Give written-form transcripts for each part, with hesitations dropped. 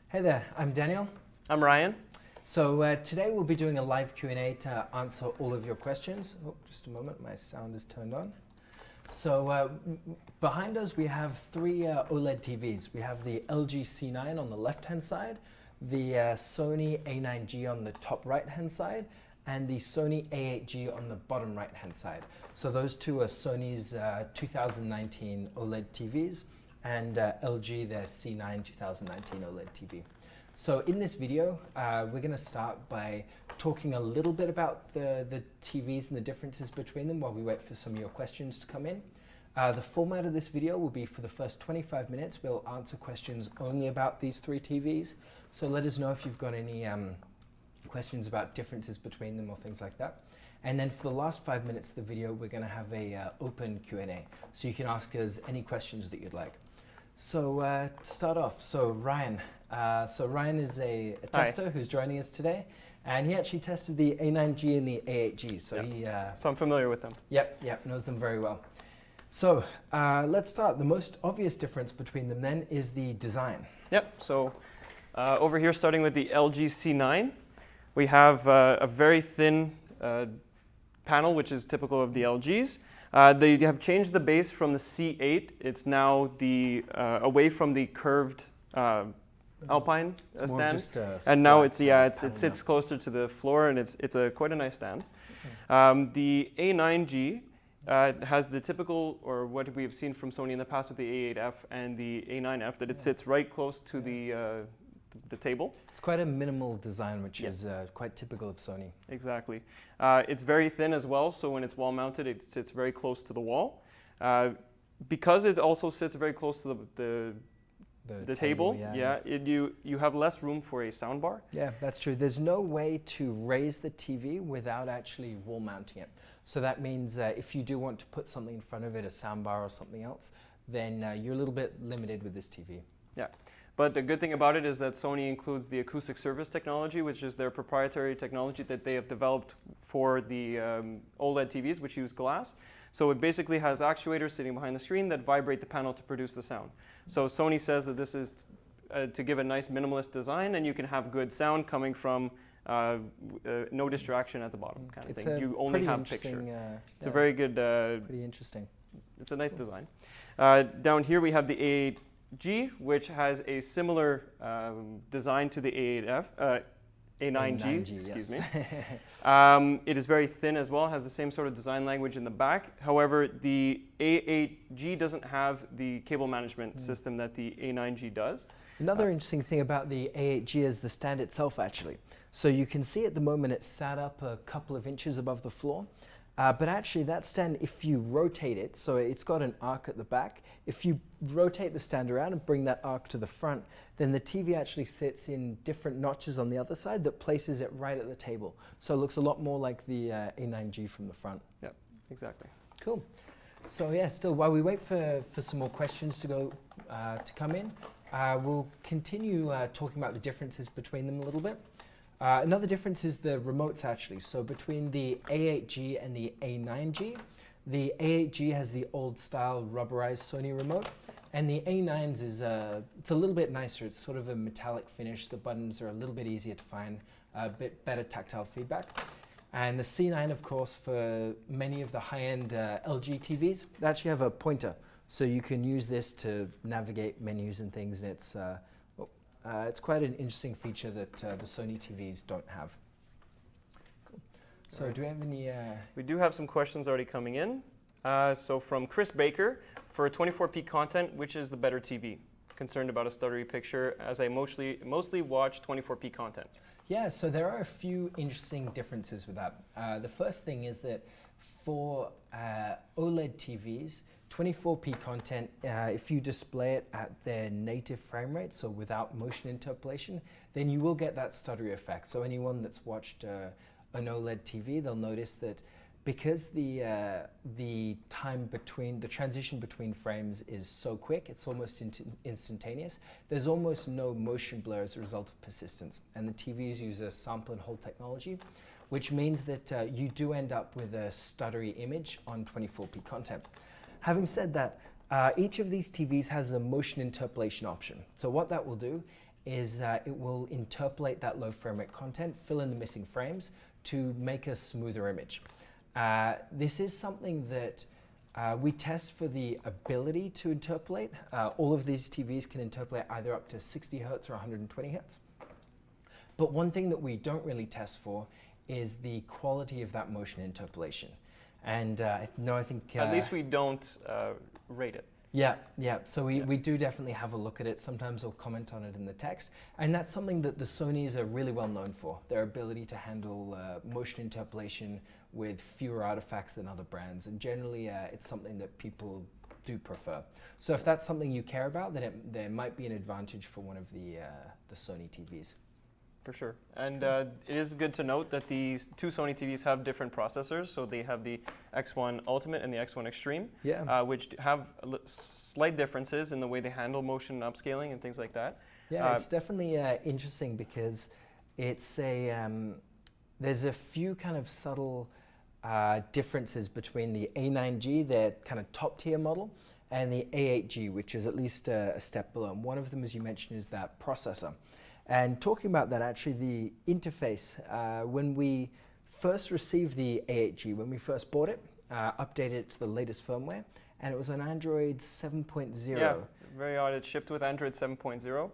Hey there, I'm Daniel. I'm Ryan. So today we'll be doing a live Q&A to answer all of your questions. Oh, just a moment, my sound is turned on. So behind us we have three OLED TVs. We have the LG C9 on the left-hand side, the Sony A9G on the top right-hand side, and the Sony A8G on the bottom right-hand side. So those two are Sony's 2019 OLED TVs, and LG their C9 2019 OLED TV. So in this video, we're going to start by talking a little bit about the TVs and the differences between them while we wait for some of your questions to come in. The format of this video will be for the first 25 minutes, we'll answer questions only about these three TVs. So let us know if you've got any questions about differences between them or things like that. And then for the last 5 minutes of the video, we're going to have a open Q&A. So you can ask us any questions that you'd like. So to start off, so Ryan is a tester who's joining us today, and he actually tested the A9G and the A8G. So so I'm familiar with them. Yep, knows them very well. So let's start. The most obvious difference between them then is the design. Yep. So over here, starting with the LG C9, we have a very thin panel, which is typical of the LGs. They have changed the base from the C8. It's now away from the curved Alpine stand, and now it sits closer to the floor, and it's quite a nice stand. The A9G has the typical, or what we have seen from Sony in the past with the A8F and the A9F, that it sits right close to the table. It's quite a minimal design, which is quite typical of Sony. Exactly. It's very thin as well, so when it's wall mounted, it sits very close to the wall. Because it also sits very close to the table, you have less room for a sound bar. Yeah, that's true. There's no way to raise the TV without actually wall mounting it. So that means if you do want to put something in front of it, a sound bar or something else, then you're a little bit limited with this TV. Yeah. But the good thing about it is that Sony includes the acoustic surface technology, which is their proprietary technology that they have developed for the OLED TVs, which use glass. So it basically has actuators sitting behind the screen that vibrate the panel to produce the sound. So Sony says that this is to give a nice minimalist design, and you can have good sound coming from no distraction at the bottom kind of thing. You only have picture. It's a very good... pretty interesting. It's a nice design. Down here we have the A8G, which has a similar design to the A9G, excuse me. It is very thin as well, has the same sort of design language in the back. However, the A8G doesn't have the cable management system that the A9G does. Another interesting thing about the A8G is the stand itself, actually. So you can see at the moment it's sat up a couple of inches above the floor. But actually that stand, if you rotate it, so it's got an arc at the back, if you rotate the stand around and bring that arc to the front, then the TV actually sits in different notches on the other side that places it right at the table. So it looks a lot more like the A9G from the front. Yeah, exactly. Cool. So yeah, still while we wait for some more questions to come in, we'll continue talking about the differences between them a little bit. Another difference is the remotes, actually. So between the A8G and the A9G, the A8G has the old style rubberized Sony remote, and the A9's is it's a little bit nicer. It's sort of a metallic finish. The buttons are a little bit easier to find, a bit better tactile feedback. And the C9, of course, for many of the high-end LG TVs, they actually have a pointer. So you can use this to navigate menus and things, and it's quite an interesting feature that the Sony TVs don't have. Cool. So do we have any... We do have some questions already coming in. So from Chris Baker, for 24p content, which is the better TV? Concerned about a stuttery picture, as I mostly watch 24p content. Yeah, so there are a few interesting differences with that. The first thing is that for OLED TVs, 24p content, if you display it at their native frame rate, so without motion interpolation, then you will get that stuttery effect. So anyone that's watched an OLED TV, they'll notice that because the transition between frames is so quick, it's almost instantaneous, there's almost no motion blur as a result of persistence. And the TVs use a sample and hold technology, which means that you do end up with a stuttery image on 24p content. Having said that, each of these TVs has a motion interpolation option. So what that will do is it will interpolate that low frame rate content, fill in the missing frames to make a smoother image. This is something that we test for the ability to interpolate. All of these TVs can interpolate either up to 60 Hertz or 120 Hertz. But one thing that we don't really test for is the quality of that motion interpolation. And I think... At least we don't rate it. Yeah. So we do definitely have a look at it. Sometimes we'll comment on it in the text. And that's something that the Sonys are really well known for, their ability to handle motion interpolation with fewer artifacts than other brands. And generally, it's something that people do prefer. So if that's something you care about, then there might be an advantage for one of the Sony TVs. For sure. And it is good to note that the two Sony TVs have different processors. So they have the X1 Ultimate and the X1 Extreme, which have slight differences in the way they handle motion upscaling and things like that. Yeah, it's definitely interesting because it's there's a few kind of subtle differences between the A9G, their kind of top tier model, and the A8G, which is at least a step below. And one of them, as you mentioned, is that processor. And talking about that, actually, the interface, when we first received the A8G, when we first bought it, updated it to the latest firmware, and it was on Android 7.0. Yeah, very odd. It's shipped with Android 7.0.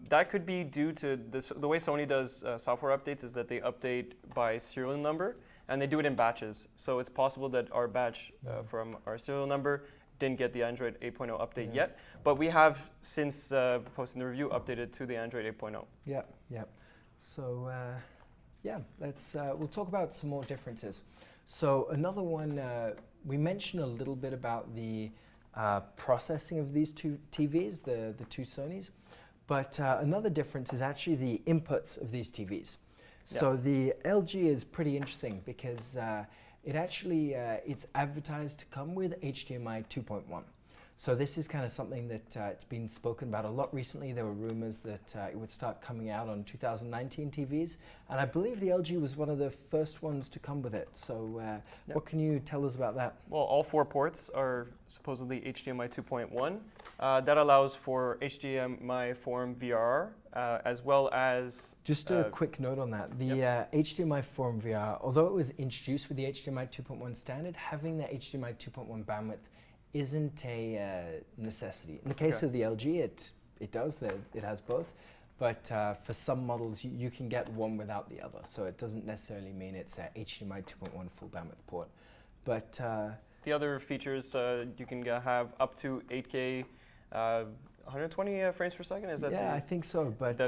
That could be due to the way Sony does software updates is that they update by serial number, and they do it in batches. So it's possible that our batch from our serial number didn't get the Android 8.0 update yet, but we have, since posting the review, updated to the Android 8.0. Yeah. So, we'll talk about some more differences. So another one, we mentioned a little bit about the processing of these two TVs, the two Sonys, but another difference is actually the inputs of these TVs. So the LG is pretty interesting because it actually, it's advertised to come with HDMI 2.1. So this is kind of something that it's been spoken about a lot recently. There were rumors that it would start coming out on 2019 TVs. And I believe the LG was one of the first ones to come with it. So what can you tell us about that? Well, all 4 ports are supposedly HDMI 2.1. That allows for HDMI form VRR, as well as... Just a quick note on that. The HDMI form VRR, although it was introduced with the HDMI 2.1 standard, having the HDMI 2.1 bandwidth isn't a necessity. In the case of the LG, it does. It has both. But for some models, you can get one without the other. So it doesn't necessarily mean it's a HDMI 2.1 full bandwidth port. But the other features, you can have up to 8K 120 frames per second. Is that I think so. But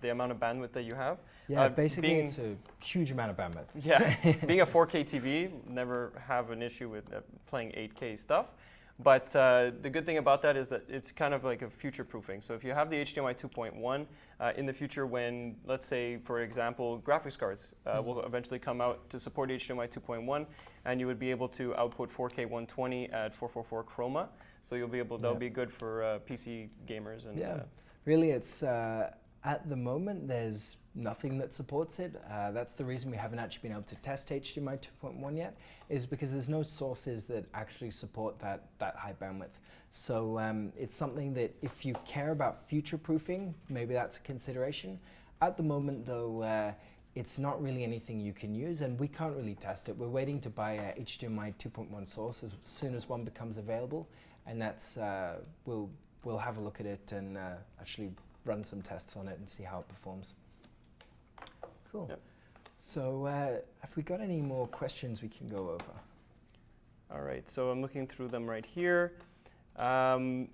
the amount of bandwidth that you have. Yeah, basically it's a huge amount of bandwidth. Yeah, being a 4K TV, never have an issue with playing 8K stuff. But the good thing about that is that it's kind of like a future proofing. So if you have the HDMI 2.1 in the future, when, let's say, for example, graphics cards will eventually come out to support HDMI 2.1, and you would be able to output 4K 120 at 444 chroma. So you'll be able, that'll be good for PC gamers. And really, it's at the moment there's nothing that supports it. That's the reason we haven't actually been able to test HDMI 2.1 yet, is because there's no sources that actually support that high bandwidth. So it's something that if you care about future proofing, maybe that's a consideration. At the moment though, it's not really anything you can use, and we can't really test it. We're waiting to buy a HDMI 2.1 source as soon as one becomes available, and that's we'll have a look at it and actually run some tests on it and see how it performs. Cool. Yep. So have we got any more questions we can go over? All right, so I'm looking through them right here. Cool.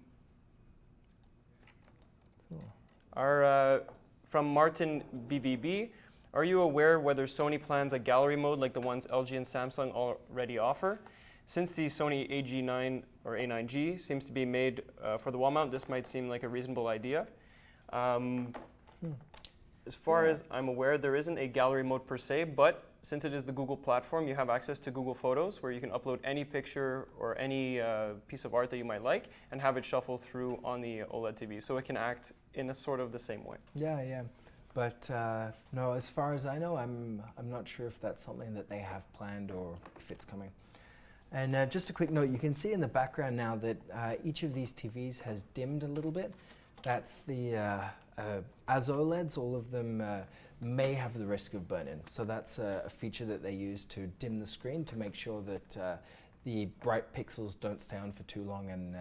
From Martin BVB, are you aware whether Sony plans a gallery mode like the ones LG and Samsung already offer? Since the Sony A9G or A9G seems to be made for the wall mount, this might seem like a reasonable idea. As far as I'm aware, there isn't a gallery mode per se, but since it is the Google platform, you have access to Google Photos, where you can upload any picture or any piece of art that you might like and have it shuffle through on the OLED TV. So it can act in a sort of the same way. Yeah. But no, as far as I know, I'm not sure if that's something that they have planned or if it's coming. And just a quick note, you can see in the background now that each of these TVs has dimmed a little bit. That's the As OLEDs, all of them may have the risk of burn-in. So that's a feature that they use to dim the screen to make sure that the bright pixels don't stay on for too long and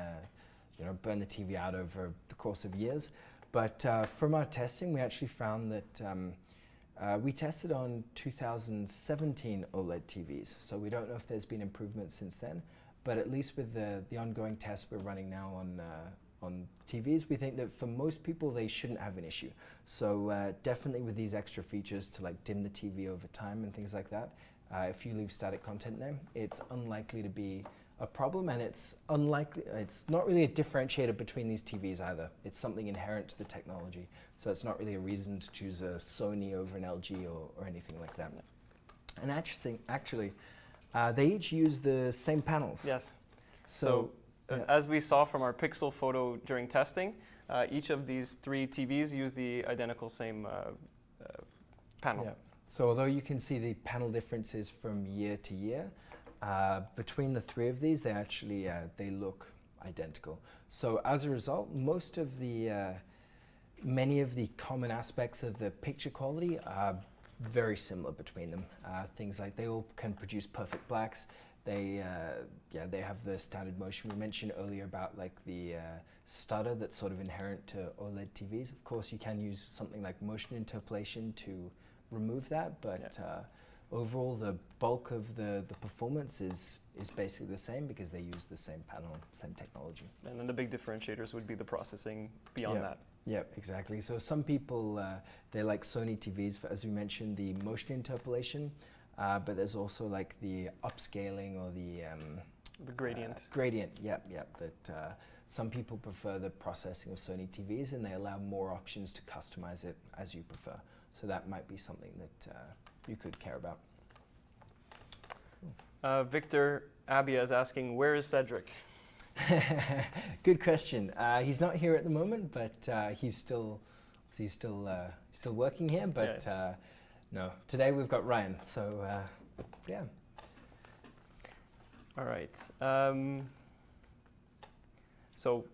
burn the TV out over the course of years. But from our testing, we actually found that we tested on 2017 OLED TVs. So we don't know if there's been improvements since then, but at least with the ongoing tests we're running now on TVs, we think that for most people they shouldn't have an issue. So definitely with these extra features to like dim the TV over time and things like that, if you leave static content there, it's unlikely to be a problem, and it's not really a differentiator between these TVs either. It's something inherent to the technology, so it's not really a reason to choose a Sony over an LG or anything like that. And actually, they each use the same panels. Yes. So yeah. As we saw from our pixel photo during testing, each of these three TVs use the identical same panel. Yeah. So although you can see the panel differences from year to year, between the three of these, they actually they look identical. So as a result, many of the common aspects of the picture quality are very similar between them. Things like they all can produce perfect blacks. They have the standard motion we mentioned earlier about like the stutter that's sort of inherent to OLED TVs. Of course, you can use something like motion interpolation to remove that, but overall the bulk of the performance is basically the same because they use the same panel, same technology. And then the big differentiators would be the processing beyond that. Yeah, exactly. So some people, they like Sony TVs for, as we mentioned, the motion interpolation, but there's also like the upscaling or the gradient. Gradient, yep. That some people prefer the processing of Sony TVs, and they allow more options to customize it as you prefer. So that might be something that you could care about. Victor Abia is asking, where is Cedric? Good question. He's not here at the moment, but he's still working here. But no, today we've got Ryan. So yeah. All right. So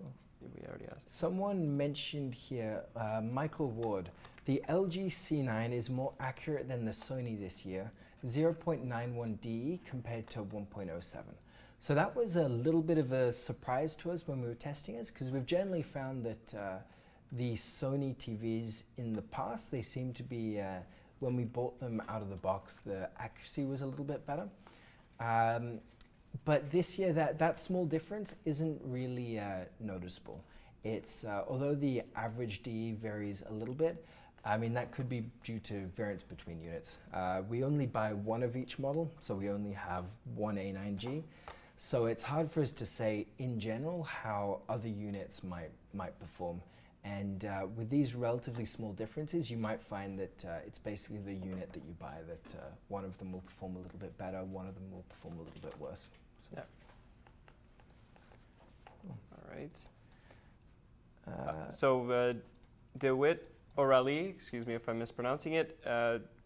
we already asked. Someone mentioned here, Michael Ward, the LG C9 is more accurate than the Sony this year, 0.91 DE compared to 1.07. So that was a little bit of a surprise to us when we were testing this, because we've generally found that the Sony TVs in the past, they seem to be, when we bought them out of the box, the accuracy was a little bit better. But this year, that small difference isn't really noticeable. It's, although the average DE varies a little bit, I mean, that could be due to variance between units. We only buy one of each model, so we only have one A9G. So it's hard for us to say, in general, how other units might perform. And with these relatively small differences, you might find that it's basically the unit that you buy that one of them will perform a little bit better, one of them will perform a little bit worse. So. Yeah. All right. So DeWitt O'Reilly, excuse me if I'm mispronouncing it,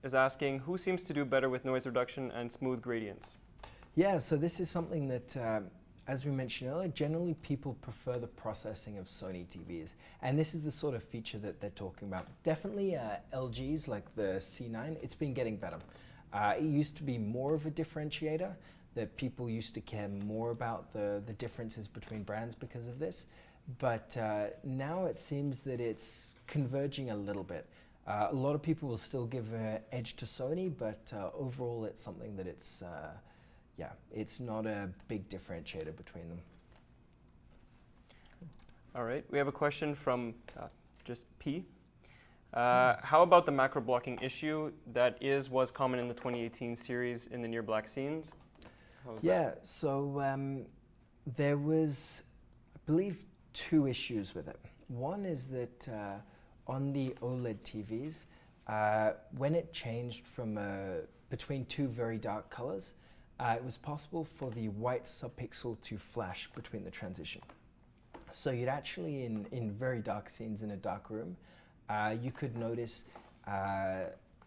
is asking, who seems to do better with noise reduction and smooth gradients? Yeah, so this is something that, as we mentioned earlier, generally people prefer the processing of Sony TVs. And this is the sort of feature that they're talking about. Definitely LGs like the C9, it's been getting better. It used to be more of a differentiator, that people used to care more about the differences between brands because of this. But now it seems that it's converging a little bit. A lot of people will still give an edge to Sony, but overall it's something that it's not a big differentiator between them. All right, we have a question from just P. How about the macro blocking issue that was common in the 2018 series in the near black scenes? That? So there was, I believe, two issues with it. One is that on the OLED TVs, when it changed from between two very dark colors, it was possible for the white subpixel to flash between the transition. So you'd actually, in very dark scenes in a dark room, you could notice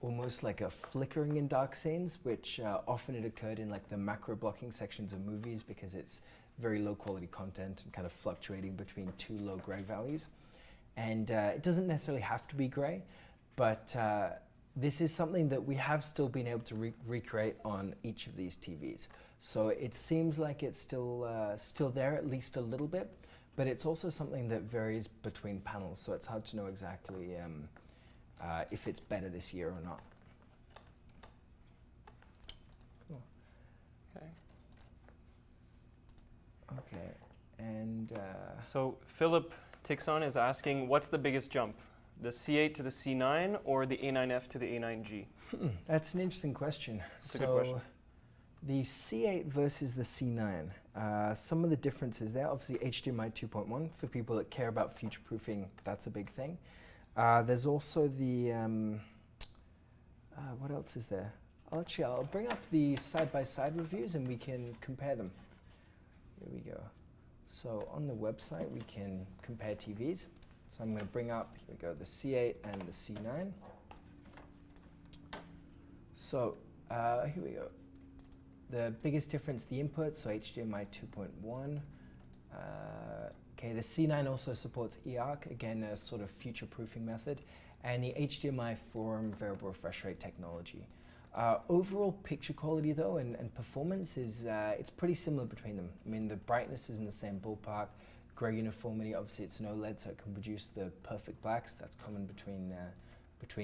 almost like a flickering in dark scenes, which often it occurred in like the macro blocking sections of movies because it's very low quality content and kind of fluctuating between two low gray values. And it doesn't necessarily have to be gray, but this is something that we have still been able to recreate on each of these TVs. So it seems like it's still there, at least a little bit, but it's also something that varies between panels, so it's hard to know exactly if it's better this year or not. Cool. Okay. Okay, and so Philip Tixon is asking, what's the biggest jump? The C8 to the C9 or the A9F to the A9G? That's an interesting question. That's a good question. The C8 versus the C9, some of the differences there, obviously HDMI 2.1, for people that care about future-proofing, that's a big thing. There's also the, what else is there? I'll bring up the side-by-side reviews and we can compare them. Here we go. So on the website, we can compare TVs. So I'm going to bring up, here we go, the C8 and the C9. So here we go. The biggest difference, the input, so HDMI 2.1. Okay, the C9 also supports eARC, again, a sort of future-proofing method, and the HDMI forum variable refresh rate technology. Overall picture quality, though, and performance is, it's pretty similar between them. I mean, the brightness is in the same ballpark. Gray uniformity, obviously it's an OLED, so it can produce the perfect blacks. That's common between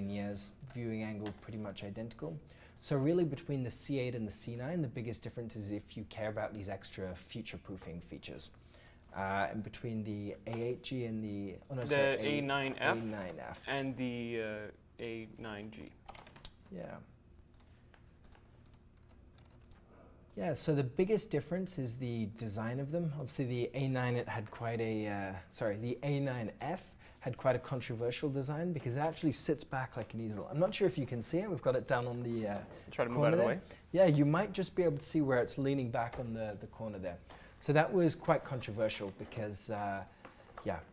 years. Viewing angle, pretty much identical. So really between the C8 and the C9, the biggest difference is if you care about these extra future-proofing features. And between the A8G and the A9F and the A9G. Yeah. Yeah, so the biggest difference is the design of them. Obviously the A9 it had quite a, the A9F had quite a controversial design because it actually sits back like an easel. I'm not sure if you can see it. We've got it down on the try to move out of the way. Yeah, you might just be able to see where it's leaning back on the corner there. So that was quite controversial because,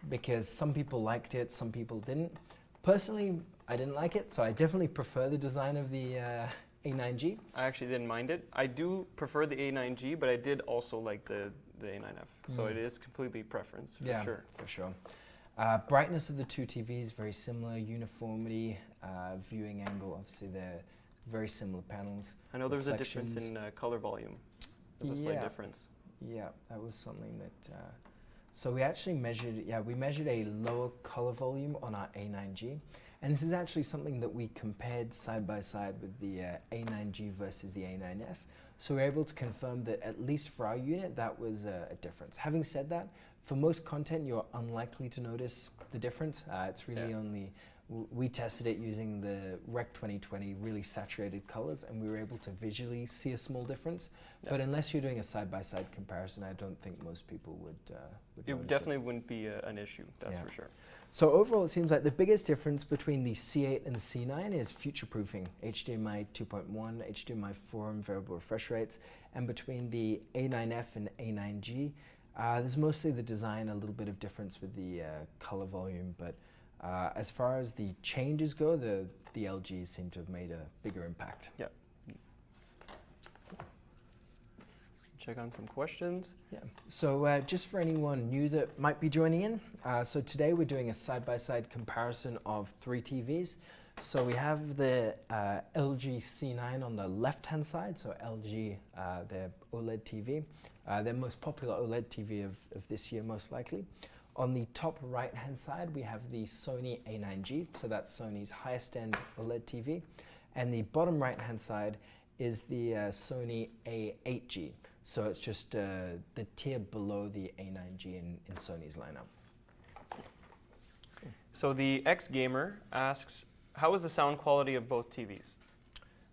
because some people liked it, some people didn't. Personally, I didn't like it, so I definitely prefer the design of the A9G. I actually didn't mind it. I do prefer the A9G, but I did also like the A9F. So it is completely preference, for sure. For sure. Brightness of the two TVs, very similar. Uniformity, viewing angle, obviously they're very similar panels. I know there's a difference in color volume. There's a slight difference. Yeah, that was something that, so we actually measured, we measured a lower color volume on our A9G. And this is actually something that we compared side by side with the A9G versus the A9F. So we're able to confirm that at least for our unit, that was a difference. Having said that, for most content, you're unlikely to notice the difference. It's really only, we tested it using the Rec 2020 really saturated colors, and we were able to visually see a small difference. But unless you're doing a side-by-side comparison, I don't think most people would It definitely wouldn't be an issue, that's for sure. So overall, it seems like the biggest difference between the C8 and the C9 is future-proofing, HDMI 2.1, HDMI forum variable refresh rates, and between the A9F and A9G, there's mostly the design, a little bit of difference with the color volume, but as far as the changes go, the LGs seem to have made a bigger impact. Yeah. Check on some questions. Yeah. So just for anyone new that might be joining in, so today we're doing a side-by-side comparison of 3 TVs. So we have the LG C9 on the left-hand side, so LG, their OLED TV, their most popular OLED TV of this year, most likely. On the top right-hand side, we have the Sony A9G, so that's Sony's highest-end OLED TV. And the bottom right-hand side is the Sony A8G. So it's just the tier below the A9G in Sony's lineup. So the X-Gamer asks, how is the sound quality of both TVs?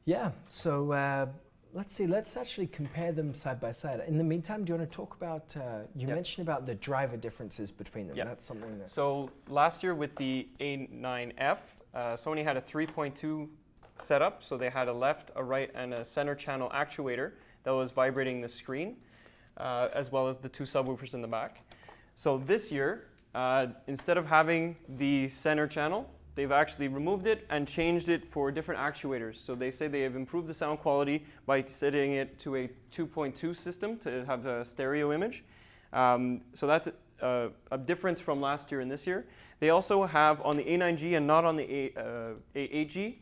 Yeah, so let's see, let's actually compare them side by side. In the meantime, do you want to talk about, you mentioned about the driver differences between them. That's something that... So last year with the A9F, Sony had a 3.2 setup. So they had a left, a right, and a center channel actuator that was vibrating the screen, as well as the 2 subwoofers in the back. So this year, instead of having the center channel, they've actually removed it and changed it for different actuators. So they say they have improved the sound quality by setting it to a 2.2 system to have a stereo image. So that's a difference from last year and this year. They also have, on the A9G and not on the A8G,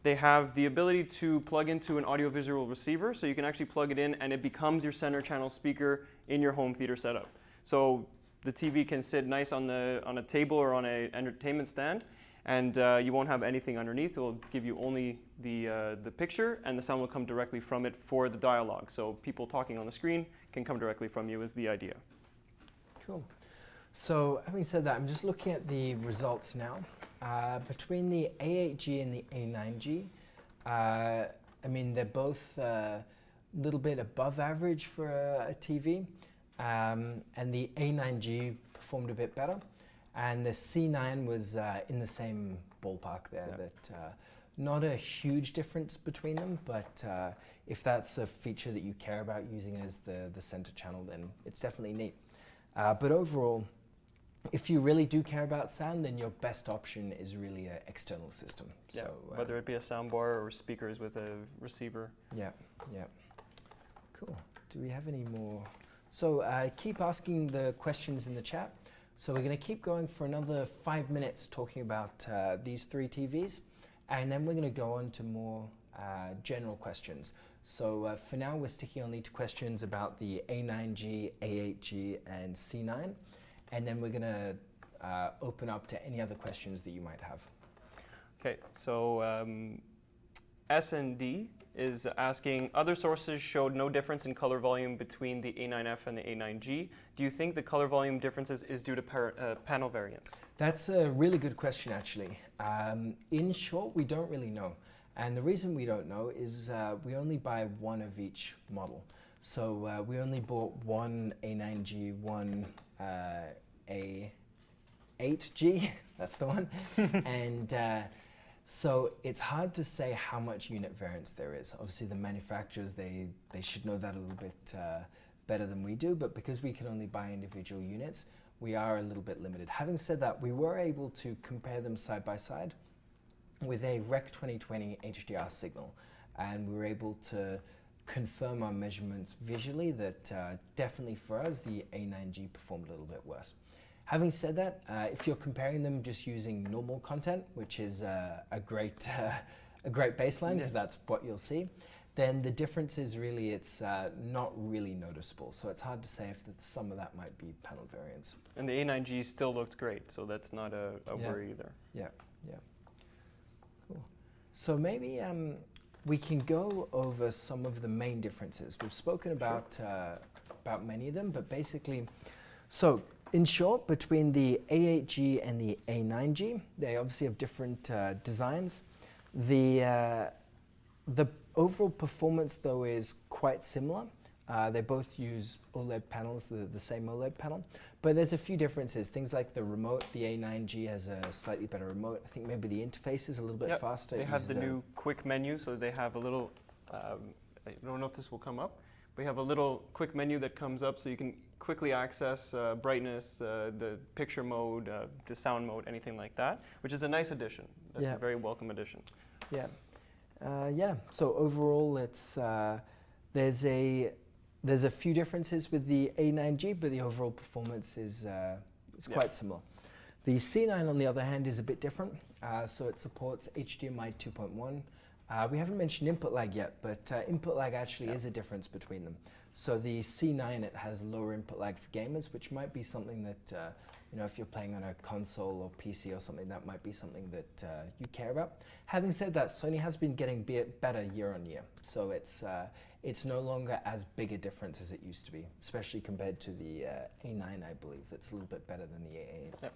they have the ability to plug into an audiovisual receiver, so you can actually plug it in and it becomes your center channel speaker in your home theater setup. So the TV can sit nice on a table or on an entertainment stand, and you won't have anything underneath. It will give you only the picture, and the sound will come directly from it for the dialogue. So people talking on the screen can come directly from you is the idea. Cool. So having said that, I'm just looking at the results now. Between the A8G and the A9G, I mean, they're both a little bit above average for a TV, and the A9G performed a bit better, and the C9 was in the same ballpark there. Yeah. That not a huge difference between them, but if that's a feature that you care about using as the center channel, then it's definitely neat. But overall, if you really do care about sound, then your best option is really an external system. Yeah, so, whether it be a soundbar or speakers with a receiver. Yeah, yeah. Cool. Do we have any more? So keep asking the questions in the chat. So we're going to keep going for another 5 minutes talking about these three TVs, and then we're going to go on to more general questions. So for now, we're sticking only to questions about the A9G, A8G, and C9. And then we're going to open up to any other questions that you might have. Okay, so S&D is asking, other sources showed no difference in color volume between the A9F and the A9G. Do you think the color volume differences is due to panel variance? That's a really good question, actually. In short, we don't really know. And the reason we don't know is we only buy one of each model. So we only bought one A9G, one A8G, that's the one. And so it's hard to say how much unit variance there is. Obviously the manufacturers, they should know that a little bit better than we do, but because we can only buy individual units, we are a little bit limited. Having said that, we were able to compare them side by side with a Rec 2020 HDR signal, and we were able to confirm our measurements visually that definitely for us the A9G performed a little bit worse. Having said that, if you're comparing them just using normal content, which is a great baseline, because that's what you'll see, then the difference is really it's not really noticeable. So it's hard to say if some of that might be panel variance. And the A9G still looked great, so that's not a worry either. Yeah, yeah. Cool. So maybe we can go over some of the main differences. We've spoken about many of them, but basically, so in short, between the A8G and the A9G, they obviously have different designs. The overall performance, though, is quite similar. They both use OLED panels, the same OLED panel, but there's a few differences. Things like the remote, the A9G has a slightly better remote. I think maybe the interface is a little bit faster. They have the new quick menu, so they have a little, I don't know if this will come up, but you have a little quick menu that comes up so you can quickly access brightness, the picture mode, the sound mode, anything like that, which is a nice addition. That's a very welcome addition. Yeah. Yeah, so overall it's, there's a few differences with the A9G, but the overall performance is quite similar. The C9, on the other hand, is a bit different. So it supports HDMI 2.1. We haven't mentioned input lag yet, but input lag actually is a difference between them. So the C9, it has lower input lag for gamers, which might be something that, you know, if you're playing on a console or PC or something, that might be something that you care about. Having said that, Sony has been getting better year on year. So it's no longer as big a difference as it used to be, especially compared to the A9, I believe. That's a little bit better than the A8. Yep.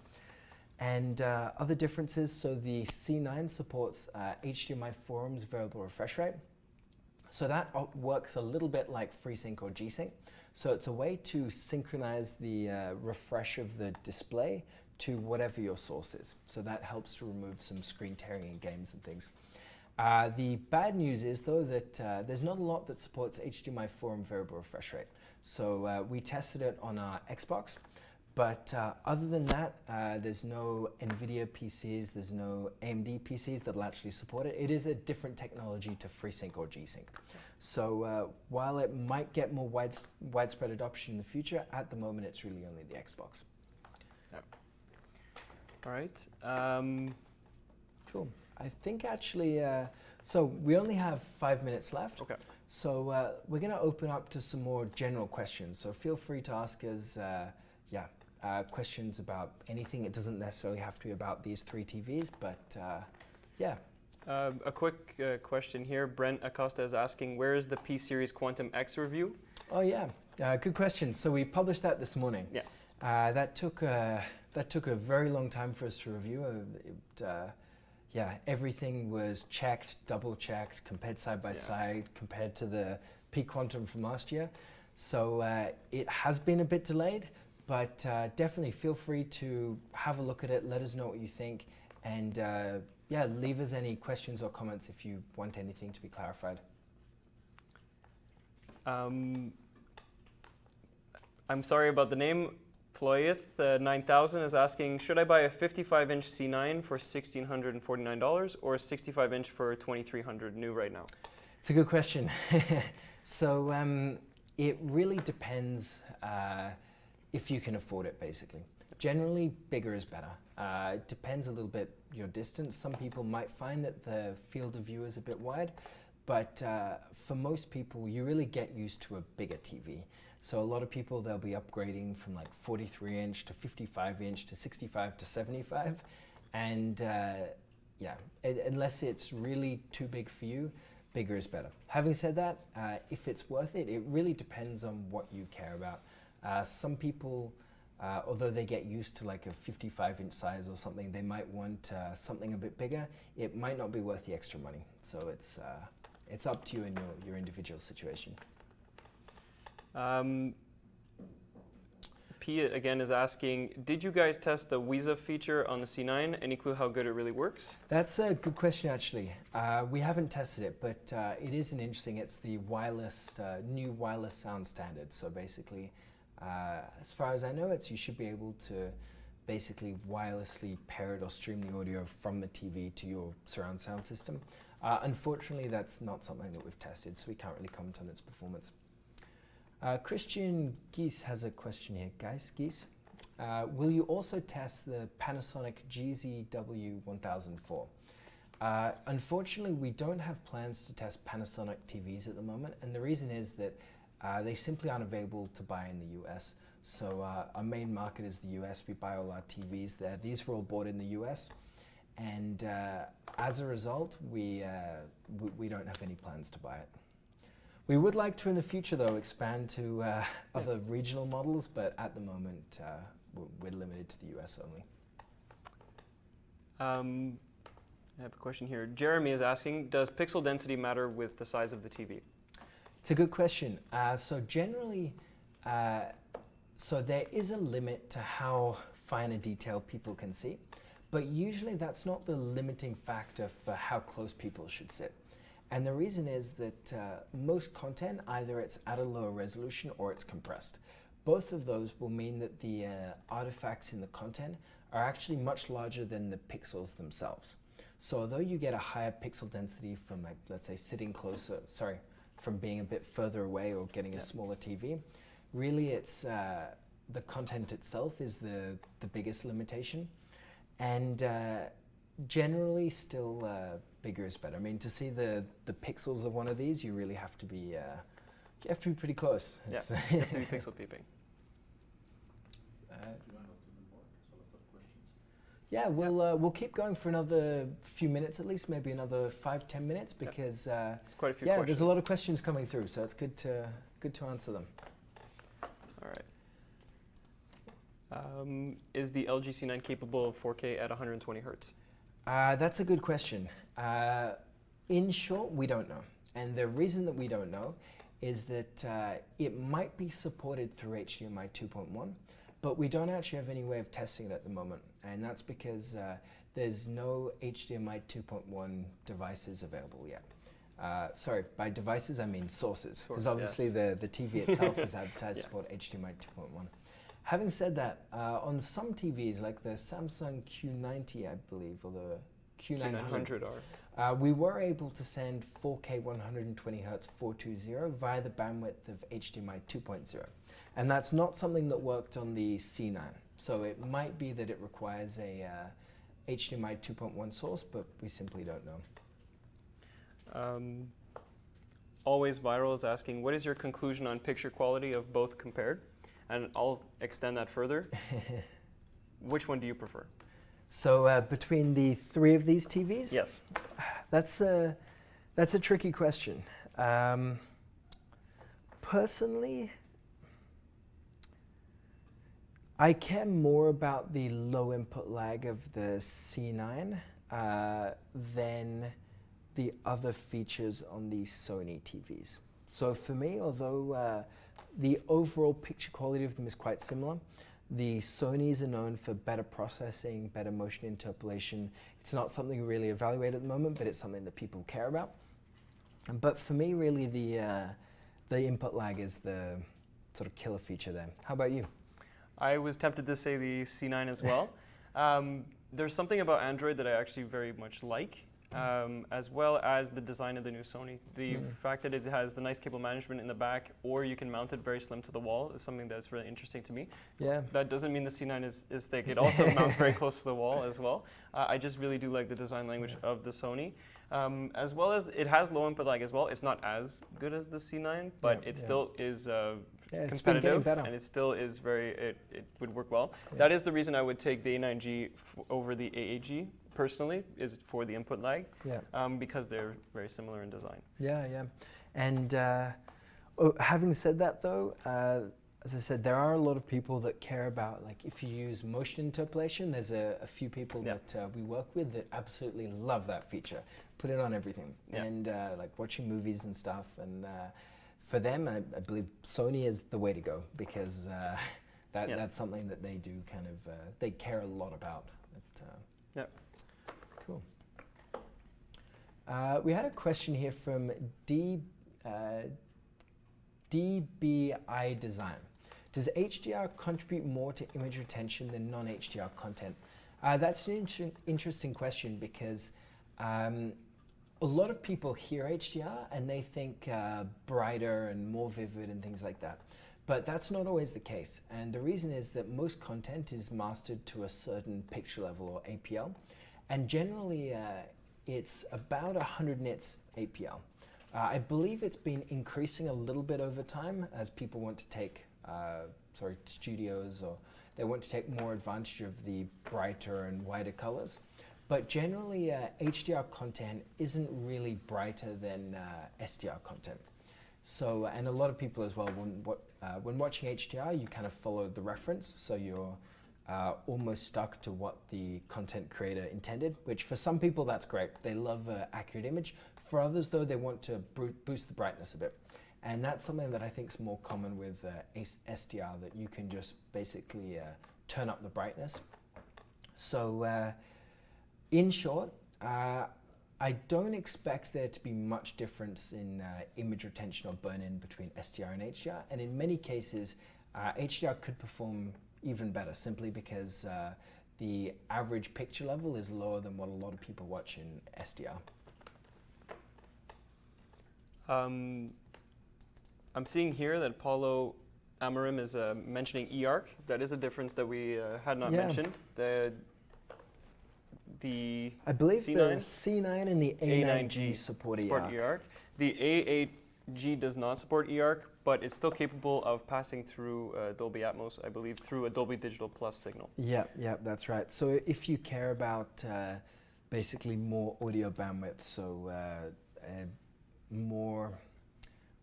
And other differences, so the C9 supports HDMI 4ohms variable refresh rate. So that works a little bit like FreeSync or G-Sync. So it's a way to synchronize the refresh of the display to whatever your source is. So that helps to remove some screen tearing in games and things. The bad news is, though, that there's not a lot that supports HDMI 4ohm variable refresh rate. So we tested it on our Xbox. But other than that, there's no NVIDIA PCs, there's no AMD PCs that'll actually support it. It is a different technology to FreeSync or G-Sync. So while it might get more widespread adoption in the future, at the moment it's really only the Xbox. All right. Cool. I think actually, so we only have 5 minutes left. Okay. So we're going to open up to some more general questions. So feel free to ask us, questions about anything. It doesn't necessarily have to be about these 3 TVs, but yeah. A quick question here. Brent Acosta is asking, where is the P-Series Quantum X review? Oh yeah, good question. So we published that this morning. Yeah. That took a very long time for us to review. Everything was checked, double checked, compared side by side, compared to the P Quantum from last year. So it has been a bit delayed, but definitely feel free to have a look at it. Let us know what you think, and leave us any questions or comments if you want anything to be clarified. I'm sorry about the name. Ployeth 9000 is asking, should I buy a 55-inch C9 for $1,649 or a 65-inch for $2,300 new right now? It's a good question. So it really depends if you can afford it, basically. Generally, bigger is better. It depends a little bit your distance. Some people might find that the field of view is a bit wide, but for most people, you really get used to a bigger TV. So a lot of people, they'll be upgrading from like 43-inch to 55-inch to 65 to 75. And unless it's really too big for you, bigger is better. Having said that, if it's worth it, it really depends on what you care about. Some people, although they get used to like a 55-inch size or something, they might want something a bit bigger. It might not be worth the extra money. So it's up to you and your individual situation. P again is asking, did you guys test the Ouisa feature on the C9? Any clue how good it really works? That's a good question, actually. We haven't tested it, but it is it's the wireless, new wireless sound standard. So basically, as far as I know, you should be able to basically wirelessly pair it or stream the audio from the TV to your surround sound system. Unfortunately, that's not something that we've tested, so we can't really comment on its performance. Christian Geese has a question here. Geese, will you also test the Panasonic GZW1004? Unfortunately, we don't have plans to test Panasonic TVs at the moment, and the reason is that they simply aren't available to buy in the US. So our main market is the US. We buy all our TVs there. These were all bought in the US, and as a result, we don't have any plans to buy it. We would like to in the future, though, expand to other regional models, but at the moment, we're limited to the US only. I have a question here. Jeremy is asking, does pixel density matter with the size of the TV? It's a good question. So generally, so there is a limit to how fine a detail people can see, but usually that's not the limiting factor for how close people should sit. And the reason is that most content, either it's at a lower resolution or it's compressed. Both of those will mean that the artifacts in the content are actually much larger than the pixels themselves. So although you get a higher pixel density from, like, let's say, sitting closer, from being a bit further away or getting a smaller TV, really it's the content itself is the biggest limitation. And generally still bigger is better. I mean, to see the pixels of one of these, you really have to be pretty close. Yeah, you have to be pixel peeping. Yeah, we'll keep going for another few minutes at least, maybe another 5-10 minutes, because it's quite a few questions. There's a lot of questions coming through, so it's good to answer them. All right. Is the LG C9 capable of 4K at 120 hertz? That's a good question. In short, we don't know. And the reason that we don't know is that it might be supported through HDMI 2.1, but we don't actually have any way of testing it at the moment. And that's because there's no HDMI 2.1 devices available yet. Sorry, by devices I mean sources, because obviously the TV itself is advertised to support HDMI 2.1. Having said that, on some TVs, like the Samsung Q90, I believe, or the Q900R, we were able to send 4K 120 Hz 420 via the bandwidth of HDMI 2.0. And that's not something that worked on the C9. So it might be that it requires a HDMI 2.1 source, but we simply don't know. Always Viral is asking, what is your conclusion on picture quality of both compared? And I'll extend that further. Which one do you prefer? So between the three of these TVs? Yes. That's a tricky question. Personally, I care more about the low input lag of the C9 than the other features on the Sony TVs. So for me, although the overall picture quality of them is quite similar, the Sonys are known for better processing, better motion interpolation. It's not something we really evaluate at the moment, but it's something that people care about. But for me, really, the input lag is the sort of killer feature there. How about you? I was tempted to say the C9 as well. There's something about Android that I actually very much like, as well as the design of the new Sony. The fact that it has the nice cable management in the back, or you can mount it very slim to the wall, is something that's really interesting to me. Yeah. That doesn't mean the C9 is thick. It also mounts very close to the wall as well. I just really do like the design language of the Sony. As well as it has low input lag as well. It's not as good as the C9, but it still is competitive, and it still is it would work well. That is the reason I would take the A9G over the A8G personally, is for the input lag, because they're very similar in design. And having said that though, as I said, there are a lot of people that care about, like, if you use motion interpolation. There's a few people that we work with that absolutely love that feature. Put it on everything, and like watching movies and stuff. And for them, I believe Sony is the way to go, because that's something that they do kind of, they care a lot about. But, cool. We had a question here from DBI Design. Does HDR contribute more to image retention than non-HDR content? That's an interesting question, because a lot of people hear HDR and they think brighter and more vivid and things like that. But that's not always the case. And the reason is that most content is mastered to a certain picture level, or APL. And generally, it's about 100 nits APL. I believe it's been increasing a little bit over time as people want to take, studios, or they want to take more advantage of the brighter and wider colors. But generally, HDR content isn't really brighter than SDR content. So, and a lot of people as well, when watching HDR, you kind of follow the reference, so you're almost stuck to what the content creator intended, which for some people that's great. They love an accurate image. For others though, they want to boost the brightness a bit. And that's something that I think is more common with SDR, that you can just basically turn up the brightness. So in short, I don't expect there to be much difference in image retention or burn-in between SDR and HDR. And in many cases, HDR could perform even better, simply because the average picture level is lower than what a lot of people watch in SDR. I'm seeing here that Paulo Amarim is mentioning eArc. That is a difference that we had not mentioned. I believe C9? the C9 and the A9G support eArc. The A8G does not support eArc, but it's still capable of passing through Dolby Atmos, I believe, through a Dolby Digital Plus signal. Yeah, that's right. So if you care about basically more audio bandwidth, so more,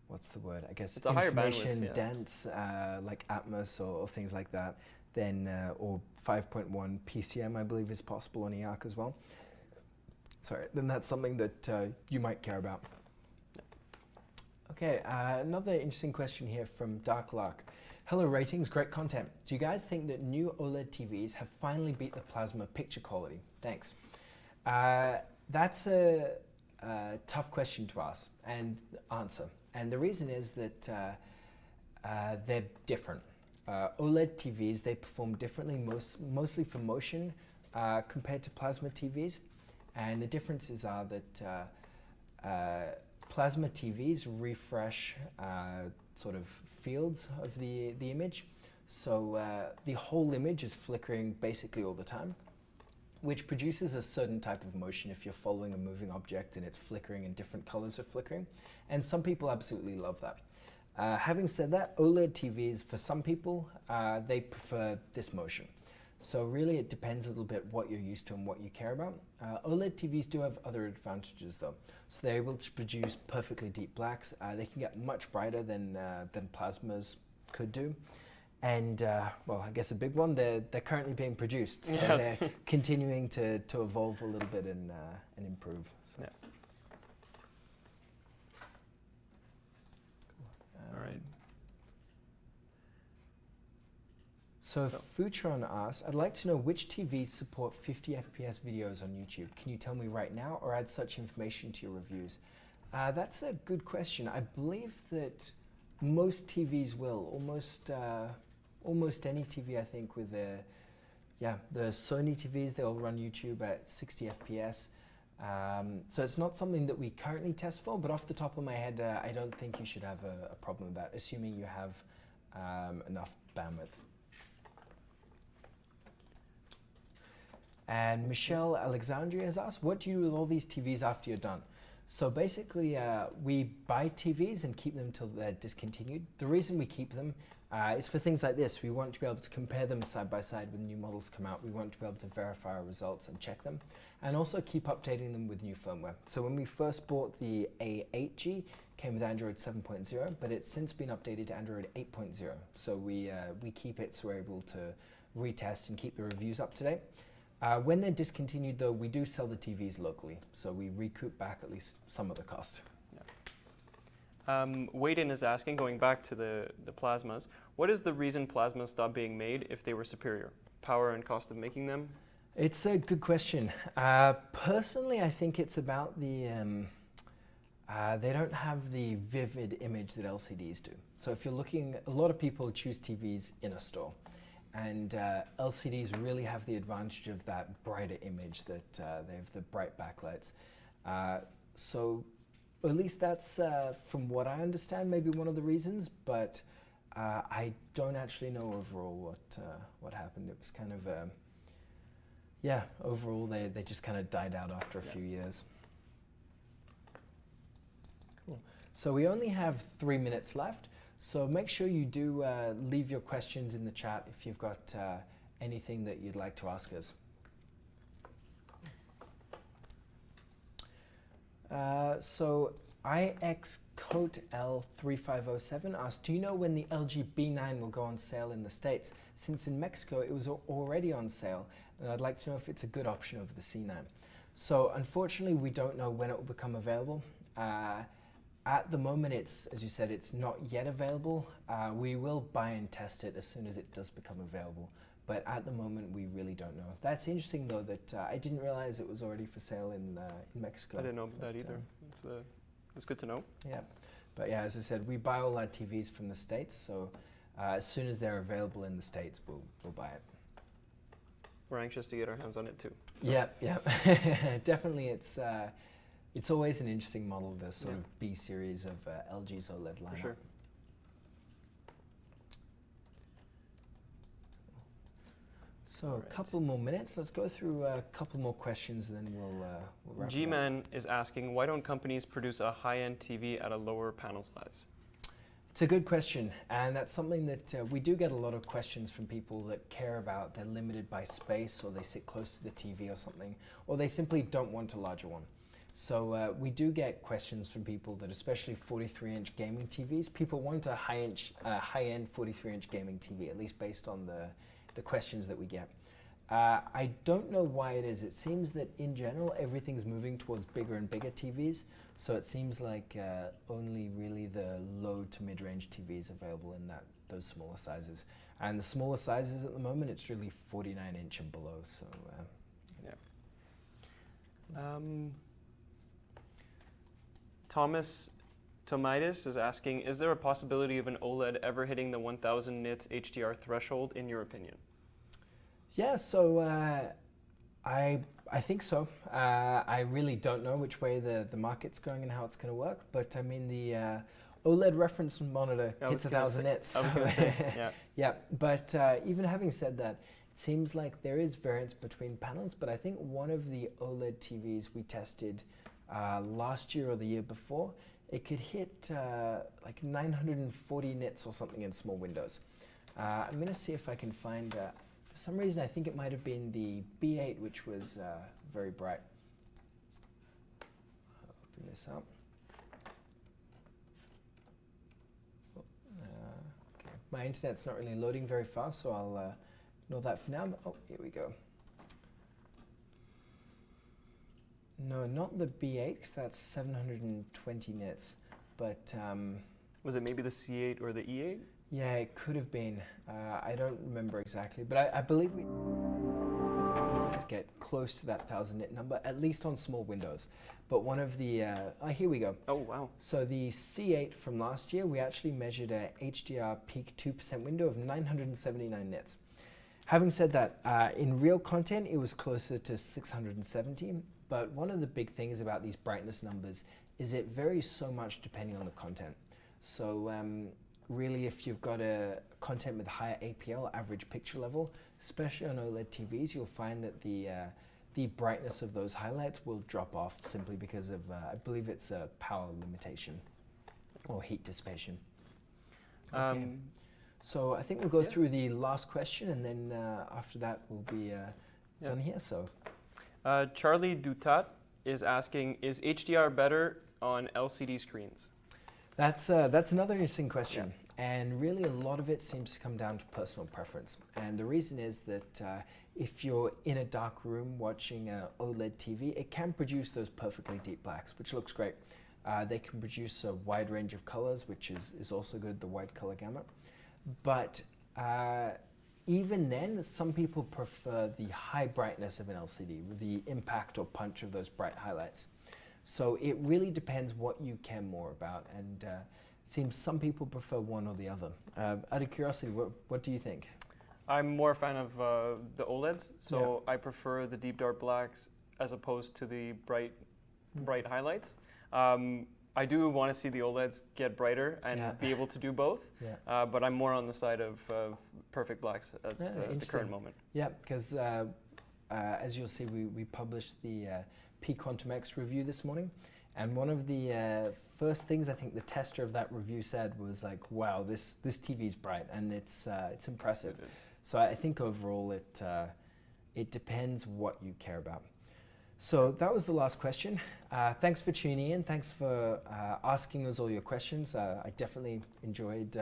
what's the word? I guess it's a higher bandwidth, information dense, like Atmos or things like that, then or 5.1 PCM, I believe, is possible on eArc as well. Sorry, then that's something that you might care about. Okay, another interesting question here from Dark Lark. Hello ratings, great content. Do you guys think that new OLED TVs have finally beat the plasma picture quality? Thanks. That's a tough question to ask and answer. And the reason is that they're different. OLED TVs, they perform differently, mostly for motion compared to plasma TVs. And the differences are that plasma TVs refresh sort of fields of the image, So the whole image is flickering basically all the time, which produces a certain type of motion if you're following a moving object and it's flickering and different colors are flickering. And some people absolutely love that. Having said that, OLED TVs, for some people, they prefer this motion. So really it depends a little bit what you're used to and what you care about. OLED TVs do have other advantages though. So they're able to produce perfectly deep blacks. They can get much brighter than plasmas could do. And well, I guess a big one, they're currently being produced. So they're continuing to evolve a little bit and improve. So. Yeah. All right. So Futron asks, I'd like to know which TVs support 50 FPS videos on YouTube. Can you tell me right now or add such information to your reviews? That's a good question. I believe that most TVs will, almost any TV I think with the Sony TVs, they'll run YouTube at 60 FPS. So it's not something that we currently test for, but off the top of my head, I don't think you should have a problem with that, assuming you have enough bandwidth. And Michelle Alexandria has asked, what do you do with all these TVs after you're done? So basically, we buy TVs and keep them till they're discontinued. The reason we keep them is for things like this. We want to be able to compare them side by side when new models come out. We want to be able to verify our results and check them, and also keep updating them with new firmware. So when we first bought the A8G, came with Android 7.0, but it's since been updated to Android 8.0. So we keep it so we're able to retest and keep the reviews up to date. When they're discontinued, though, we do sell the TVs locally, so we recoup back at least some of the cost. Yeah. Wade-in is asking, going back to the plasmas, what is the reason plasmas stopped being made if they were superior? Power and cost of making them? It's a good question. Personally, I think it's about the they don't have the vivid image that LCDs do. So if you're looking, a lot of people choose TVs in a store. And LCDs really have the advantage of that brighter image, that they have the bright backlights. So at least that's, from what I understand, maybe one of the reasons, but I don't actually know overall what happened. It was kind of, overall they just kind of died out after a few years. Cool. So we only have 3 minutes left. So make sure you do leave your questions in the chat if you've got anything that you'd like to ask us. So IXCoatL3507 asked, do you know when the LG B9 will go on sale in the States? Since in Mexico it was already on sale, and I'd like to know if it's a good option over the C9. So unfortunately we don't know when it will become available. At the moment, it's, as you said, it's not yet available. We will buy and test it as soon as it does become available. But at the moment, we really don't know. That's interesting, though, that I didn't realize it was already for sale in Mexico. I didn't know that either. It's good to know. Yeah. But yeah, as I said, we buy all our TVs from the States. So as soon as they're available in the States, we'll buy it. We're anxious to get our hands on it, too. So. Yeah. Definitely, it's always an interesting model, the sort of B series of LG's OLED lineup. For sure. So a couple more minutes. Let's go through a couple more questions, and then we'll wrap it up. G-Man is asking, why don't companies produce a high-end TV at a lower panel size? It's a good question, and that's something that we do get a lot of questions from people that care about. They're limited by space, or they sit close to the TV or something, or they simply don't want a larger one. So we do get questions from people that, especially 43-inch gaming TVs, people want a high-end 43-inch gaming TV, at least based on the questions that we get. I don't know why it is. It seems that in general, everything's moving towards bigger and bigger TVs. So it seems like only really the low to mid-range TVs available in those smaller sizes. And the smaller sizes at the moment, it's really 49-inch and below. So Thomas Tomaitis is asking, is there a possibility of an OLED ever hitting the 1000 nits HDR threshold, in your opinion? Yeah, so I think so. I really don't know which way the market's going and how it's going to work, but I mean the OLED reference monitor I was hits gonna 1,000 say- nits. I was gonna say, yeah. Yeah, but even having said that, it seems like there is variance between panels, but I think one of the OLED TVs we tested last year or the year before, it could hit like 940 nits or something in small windows. I'm going to see if I can find, for some reason I think it might have been the B8, which was very bright. I'll open this up. Okay. My internet's not really loading very fast, so I'll ignore that for now. But, oh, here we go. No, not the B8, 'cause that's 720 nits. But Was it maybe the C8 or the E8? yeah, it could have been. I don't remember exactly, but I believe let's get close to that 1,000 nit number, at least on small windows. But one of the, here we go. Oh, wow. So the C8 from last year, we actually measured a HDR peak 2% window of 979 nits. Having said that, in real content, it was closer to 670. But one of the big things about these brightness numbers is it varies so much depending on the content. So really, if you've got a content with higher APL, average picture level, especially on OLED TVs, you'll find that the brightness of those highlights will drop off simply because of, I believe it's a power limitation or heat dissipation. Okay. So I think we'll go through the last question, and then after that we'll be done here. So Charlie Dutat is asking, is HDR better on LCD screens? that's another interesting question. And really a lot of it seems to come down to personal preference. And the reason is that if you're in a dark room watching a OLED TV, it can produce those perfectly deep blacks, which looks great. They can produce a wide range of colors, which is also good, the wide color gamut. But even then, some people prefer the high brightness of an LCD, with the impact or punch of those bright highlights. So it really depends what you care more about, and it seems some people prefer one or the other. Out of curiosity, what do you think? I'm more a fan of the OLEDs, so I prefer the deep dark blacks as opposed to the bright highlights. I do want to see the OLEDs get brighter and be able to do both, but I'm more on the side of perfect blacks at the current moment. Yeah, because as you'll see, we published the P Quantum X review this morning, and one of the first things I think the tester of that review said was like, wow, this TV's bright, and it's impressive. It is. So I think overall it depends what you care about. So that was the last question. Thanks for tuning in. Thanks for asking us all your questions. I definitely enjoyed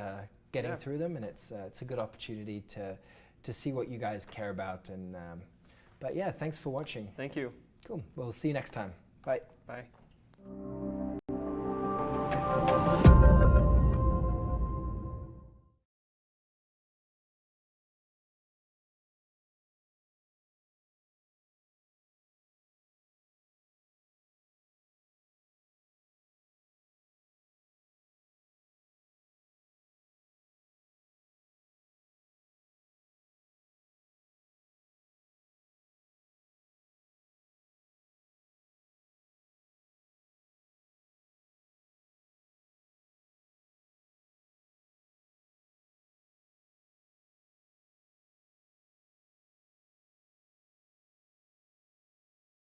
getting through them, and it's a good opportunity to see what you guys care about. And but yeah, thanks for watching. Thank you. Cool. We'll see you next time. Bye. Bye.